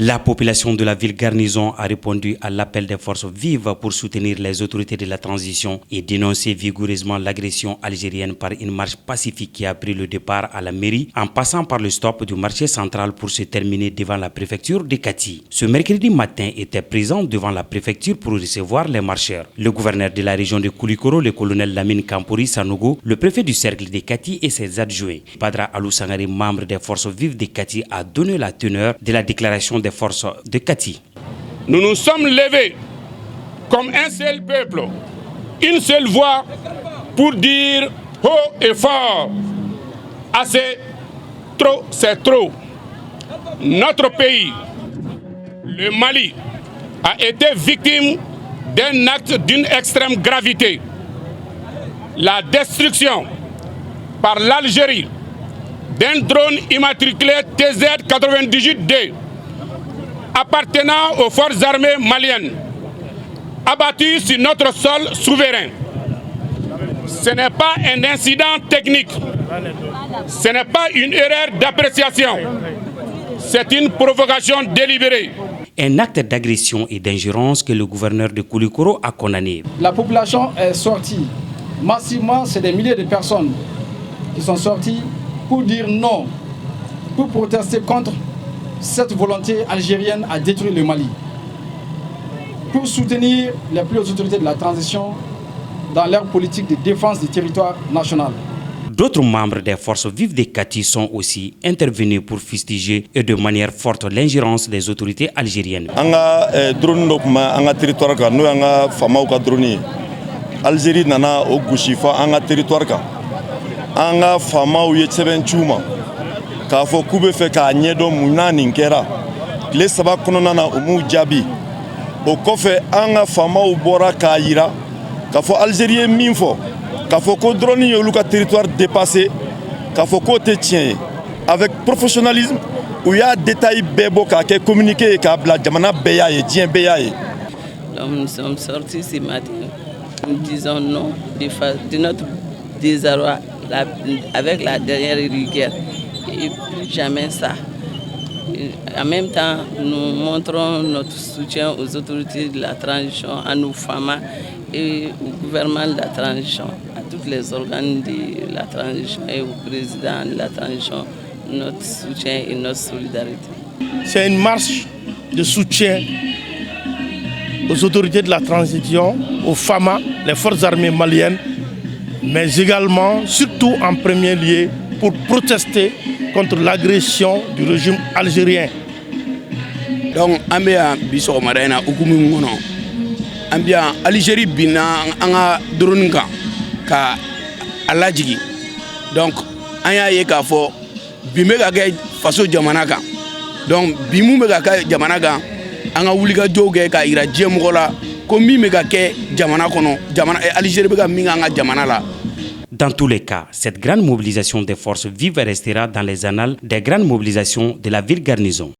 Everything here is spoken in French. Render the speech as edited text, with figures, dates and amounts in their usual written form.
La population de la ville Garnison a répondu à l'appel des forces vives pour soutenir les autorités de la transition et dénoncer vigoureusement l'agression algérienne par une marche pacifique qui a pris le départ à la mairie en passant par le stop du marché central pour se terminer devant la préfecture de Kati. Ce mercredi matin était présent devant la préfecture pour recevoir les marcheurs. Le gouverneur de la région de Koulikoro, le colonel Lamine Kampouri Sanogo, le préfet du cercle de Kati et ses adjoints. Badra Alou Sangari, membre des forces vives de Kati, a donné la teneur de la déclaration des forces de Kati. Nous nous sommes levés comme un seul peuple, une seule voix pour dire haut et fort, assez, trop, c'est trop. Notre pays, le Mali, a été victime d'un acte d'une extrême gravité. La destruction par l'Algérie d'un drone immatriculé TZ-98D appartenant aux forces armées maliennes, abattu sur notre sol souverain. Ce n'est pas un incident technique, ce n'est pas une erreur d'appréciation, c'est une provocation délibérée. Un acte d'agression et d'ingérence que le gouverneur de Koulikoro a condamné. La population est sortie massivement, c'est des milliers de personnes qui sont sorties pour dire non, pour protester contre cette volonté algérienne à détruire le Mali, pour soutenir les plus hautes autorités de la transition dans leur politique de défense du territoire national. D'autres membres des forces vives de Kati sont aussi intervenus pour fustiger et de manière forte l'ingérence des autorités algériennes. Algérie nana o gouchifa anga territoire ka anga fama ou yetseben chuma ka fo kube fe ka nyedo munani nkera le saba konona na umu jabi o kofe anga fama ou bora ka yira ka fo algérien minfo ka fo ko droni yolu ka territoire dépassé ka fo ko te tient avec professionnalisme où il y a détail bebo ka ke communiquer ka bla jamana beya et dien beya et nous sommes sortis ce matin. Nous disons non de notre désarroi avec la dernière rigueur et plus jamais ça. Et en même temps, nous montrons notre soutien aux autorités de la transition, à nos femmes et au gouvernement de la transition, à tous les organes de la transition et au président de la transition, notre soutien et notre solidarité. C'est une marche de soutien aux autorités de la transition, aux FAMA, les forces armées maliennes, mais également, surtout en premier lieu, pour protester contre l'agression du régime algérien. Donc, ambia biso marena ukumu ngono. Ambia Algérie bina anga drone ka alajigi. Donc, anya ye ka fo bimega ga faso jamana ka. Donc, bimu mega ka jamana ka. Anga wuliga joge ka ira jemola ko mi mega ke jamana kono jamana Algérie bega minga anga jamana la. Dans tous les cas, cette grande mobilisation des forces vives restera dans les annales des grandes mobilisations de la ville Garnison.